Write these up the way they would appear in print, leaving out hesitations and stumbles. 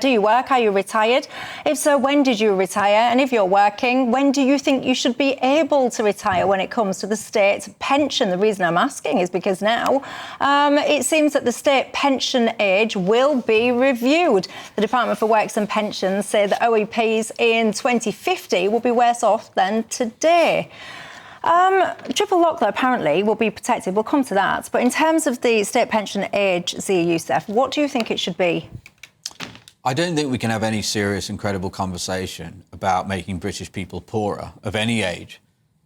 Do you work? Are you retired? If so, when did you retire? And if you're working, when do you think you should be able to retire when it comes to the state pension? The reason I'm asking is because now it seems that the state pension age will be reviewed. The Department for Works and Pensions say that OEPs in 2050 will be worse off than today. Triple lock, though, apparently will be protected. We'll come to that. But in terms of the state pension age, Zia Youssef, what do you think it should be? I don't think we can have any serious and credible conversation about making British people poorer of any age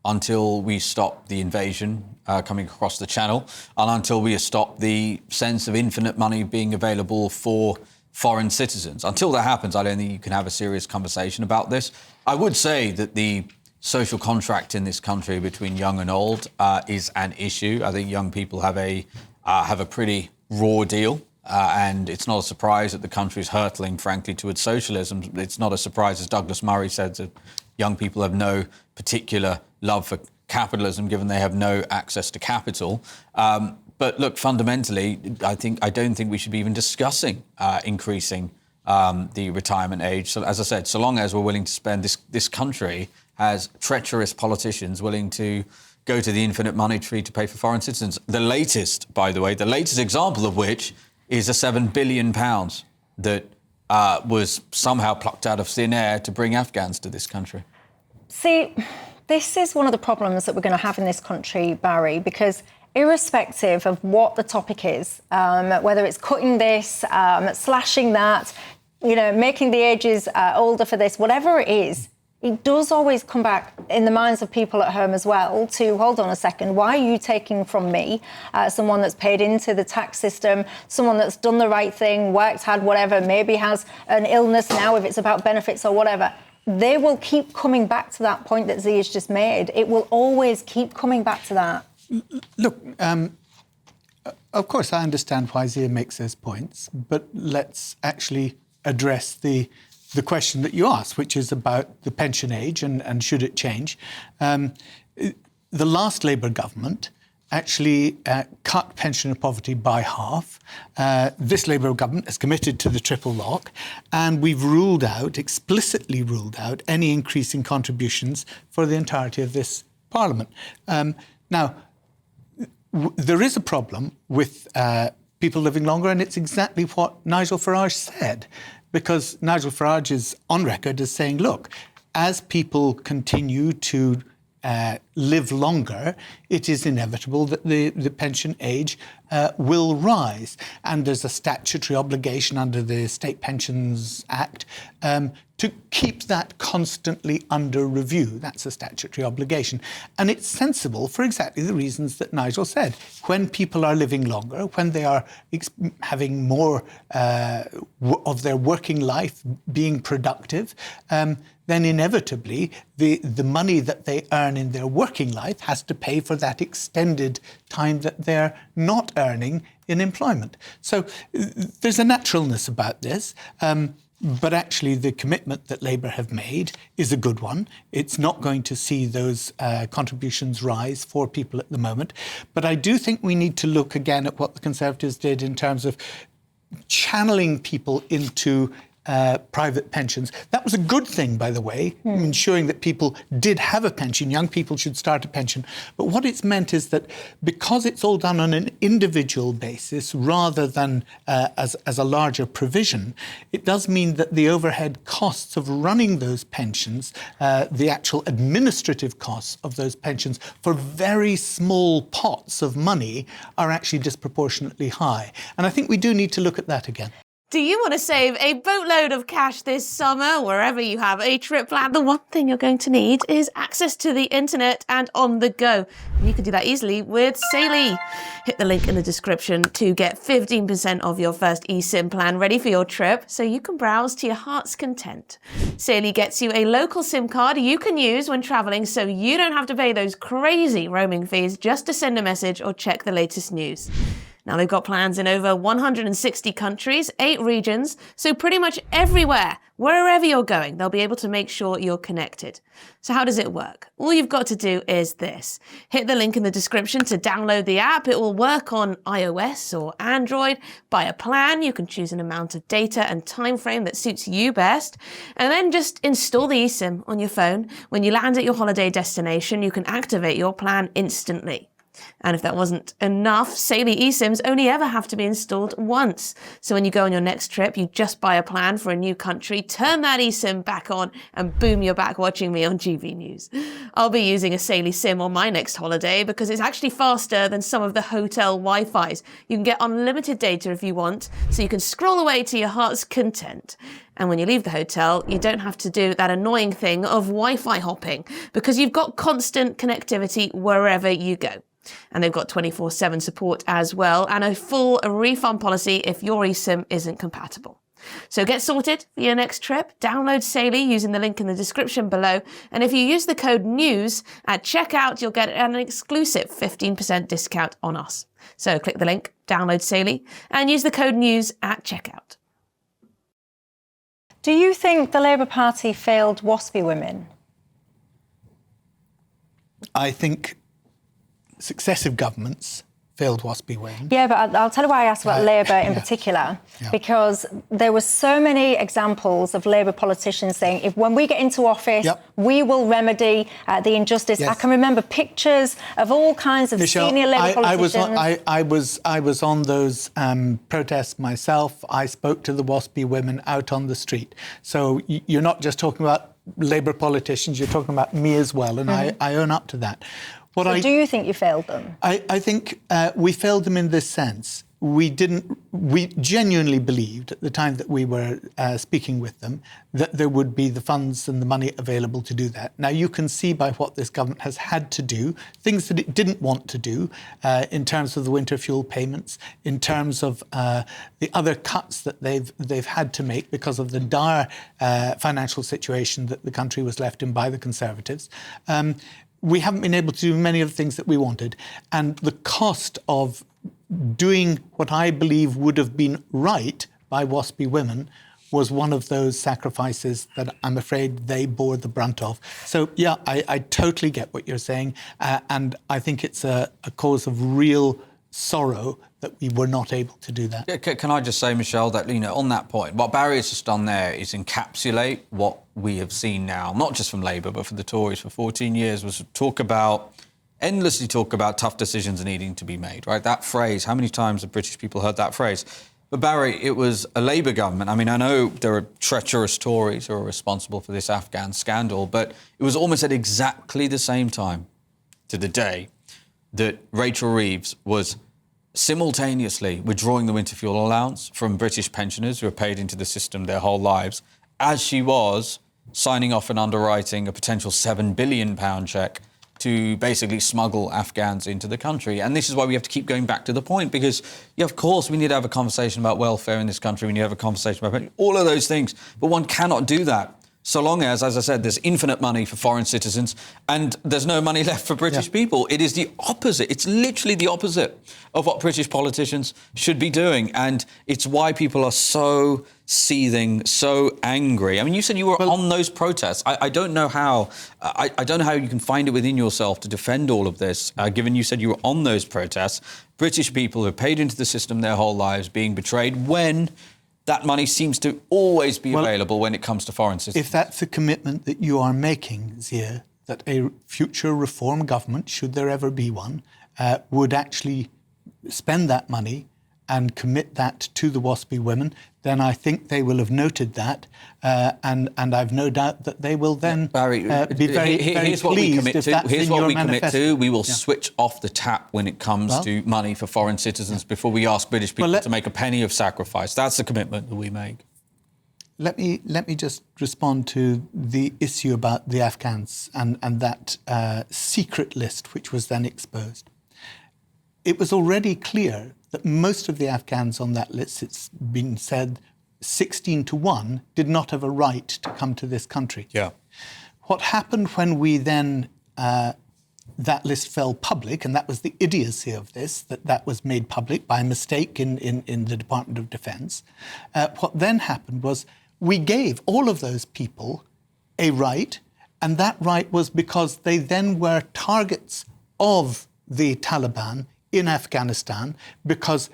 until we stop the invasion coming across the channel and until we stop the sense of infinite money being available for foreign citizens. Until that happens, I don't think you can have a serious conversation about this. I would say that the social contract in this country between young and old is an issue. I think young people have a pretty raw deal. And it's not a surprise that the country is hurtling, frankly, towards socialism. It's not a surprise, as Douglas Murray said, that young people have no particular love for capitalism, given they have no access to capital. But look, fundamentally, I don't think we should be even discussing increasing the retirement age. So, as I said, so long as we're willing to spend, this country has treacherous politicians willing to go to the infinite money tree to pay for foreign citizens. The latest, by the way, the latest example of which is a £7 billion that was somehow plucked out of thin air to bring Afghans to this country. See, this is one of the problems that we're going to have in this country, Barry, because irrespective of what the topic is, whether it's cutting this, slashing that, making the ages older for this, whatever it is, it does always come back in the minds of people at home as well to, hold on a second, why are you taking from me, someone that's paid into the tax system, someone that's done the right thing, worked hard, whatever, maybe has an illness now if it's about benefits or whatever. They will keep coming back to that point that Zia's just made. It will always keep coming back to that. Look, of course, I understand why Zia makes those points, but let's actually address the question that you asked, which is about the pension age and should it change. The last Labour government actually cut pensioner poverty by half. This Labour government has committed to the triple lock, and we've explicitly ruled out any increase in contributions for the entirety of this Parliament. Now, there is a problem with people living longer, and it's exactly what Nigel Farage said. Because Nigel Farage is on record as saying, look, as people continue to live longer, it is inevitable that the pension age will rise. And there's a statutory obligation under the State Pensions Act to keep that constantly under review. That's a statutory obligation. And it's sensible for exactly the reasons that Nigel said. When people are living longer, when they are having more of their working life being productive, then inevitably the money that they earn in their working life has to pay for that extended time that they're not earning in employment. So there's a naturalness about this. But actually, the commitment that Labour have made is a good one. It's not going to see those contributions rise for people at the moment. But I do think we need to look again at what the Conservatives did in terms of channeling people into private pensions. That was a good thing, by the way, ensuring that people did have a pension. Young people should start a pension. But what it's meant is that because it's all done on an individual basis rather than as a larger provision, it does mean that the overhead costs of running those pensions, the actual administrative costs of those pensions for very small pots of money are actually disproportionately high. And I think we do need to look at that again. Do you want to save a boatload of cash this summer, wherever you have a trip planned? The one thing you're going to need is access to the internet and on the go. And you can do that easily with Saily. Hit the link in the description to get 15% off your first eSIM plan ready for your trip so you can browse to your heart's content. Saily gets you a local SIM card you can use when traveling so you don't have to pay those crazy roaming fees just to send a message or check the latest news. Now, they've got plans in over 160 countries, 8 regions, so pretty much everywhere, wherever you're going, they'll be able to make sure you're connected. So how does it work? All you've got to do is this. Hit the link in the description to download the app. It will work on iOS or Android. Buy a plan. You can choose an amount of data and time frame that suits you best. And then just install the eSIM on your phone. When you land at your holiday destination, you can activate your plan instantly. And if that wasn't enough, Saily eSIMs only ever have to be installed once. So when you go on your next trip, you just buy a plan for a new country, turn that eSIM back on, and boom, you're back watching me on GBNews. I'll be using a Saily SIM on my next holiday because it's actually faster than some of the hotel Wi-Fis. You can get unlimited data if you want, so you can scroll away to your heart's content. And when you leave the hotel, you don't have to do that annoying thing of Wi-Fi hopping because you've got constant connectivity wherever you go. And they've got 24/7 support as well and a full refund policy if your eSIM isn't compatible. So get sorted for your next trip. Download Saily using the link in the description below. And if you use the code NEWS at checkout, you'll get an exclusive 15% discount on us. So click the link, download Saily, and use the code NEWS at checkout. Do you think the Labour Party failed Waspi women? I think successive governments failed Waspi women. Yeah, but I'll tell you why I asked about Labour in particular, because there were so many examples of Labour politicians saying, if when we get into office, we will remedy the injustice. I can remember pictures of all kinds of senior Labour politicians. I was on those protests myself. I spoke to the Waspi women out on the street. So you're not just talking about Labour politicians, you're talking about me as well, and I own up to that. So do you think you failed them? I think we failed them in this sense. We genuinely believed at the time that we were speaking with them that there would be the funds and the money available to do that. Now, you can see by what this government has had to do, things that it didn't want to do in terms of the winter fuel payments, in terms of the other cuts that they've had to make because of the dire financial situation that the country was left in by the Conservatives. We haven't been able to do many of the things that we wanted. And the cost of doing what I believe would have been right by Waspi women was one of those sacrifices that I'm afraid they bore the brunt of. So, yeah, I totally get what you're saying. And I think it's a cause of real sorrow that we were not able to do that. Can I just say, Michelle, that, on that point, what Barry has just done there is encapsulate what we have seen now, not just from Labour, but for the Tories for 14 years, was endlessly talk about tough decisions needing to be made, right? That phrase, how many times have British people heard that phrase? But Barry, it was a Labour government. I mean, I know there are treacherous Tories who are responsible for this Afghan scandal, but it was almost at exactly the same time to the day that Rachel Reeves was simultaneously withdrawing the winter fuel allowance from British pensioners who are paid into the system their whole lives, as she was signing off and underwriting a potential £7 billion cheque to basically smuggle Afghans into the country. And this is why we have to keep going back to the point, because, of course, we need to have a conversation about welfare in this country. We need to have a conversation about all of those things. But one cannot do that so long as I said, there's infinite money for foreign citizens and there's no money left for British people. It is the opposite. It's literally the opposite of what British politicians should be doing. And it's why people are so seething, so angry. I mean, you said you were on those protests. I don't know how. I don't know how you can find it within yourself to defend all of this, given you said you were on those protests. British people who are paid into the system their whole lives being betrayed when that money seems to always be available when it comes to foreign citizens. If that's a commitment that you are making, Zia, that a future reform government, should there ever be one, would actually spend that money and commit that to the Waspi women, then I think they will have noted that, and I've no doubt that they will then Barry, be very here's what we commit to. Here's what we commit to. We will switch off the tap when it comes to money for foreign citizens before we ask British people to make a penny of sacrifice. That's the commitment that we make. Let me just respond to the issue about the Afghans and that secret list which was then exposed. It was already clear that most of the Afghans on that list, it's been said 16-1, did not have a right to come to this country. Yeah. What happened when we then that list fell public, and that was the idiocy of this, that was made public by mistake in the Department of Defence. What then happened was we gave all of those people a right, and that right was because they then were targets of the Taliban in Afghanistan, because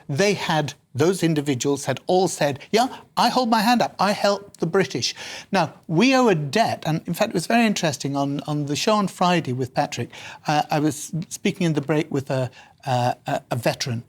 those individuals had all said, yeah, I hold my hand up, I helped the British. Now, we owe a debt, and in fact, it was very interesting, on the show on Friday with Patrick, I was speaking in the break with a veteran,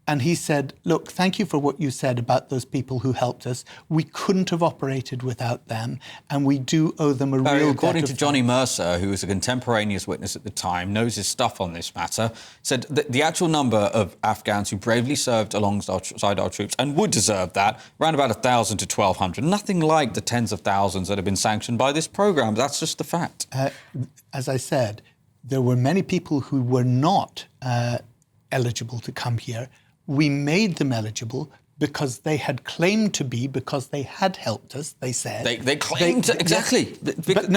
and he said, look, thank you for what you said about those people who helped us. We couldn't have operated without them, and we do owe them a real debt. According to Johnny Mercer, who was a contemporaneous witness at the time, knows his stuff on this matter, said that the actual number of Afghans who bravely served alongside our troops and would deserve that, around about 1,000 to 1,200. Nothing like the tens of thousands that have been sanctioned by this programme. That's just the fact. As I said, there were many people who were not eligible to come here. We made them eligible because they had claimed to be, because they had helped us, they said. They claimed to, exactly. But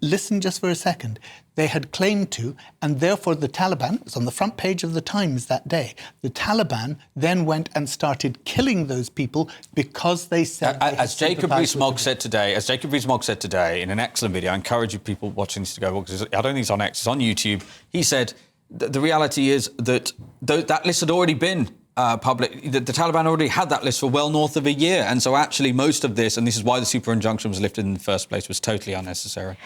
listen just for a second. They had claimed to, and therefore the Taliban, it was on the front page of the Times that day, the Taliban then went and started killing those people because they said... As Jacob Rees-Mogg said today in an excellent video, I encourage you people watching this to go, because I don't think it's on X, it's on YouTube. He said the reality is that that list had already been public. The Taliban already had that list for well north of a year. And so actually most of this, and this is why the super injunction was lifted in the first place, was totally unnecessary.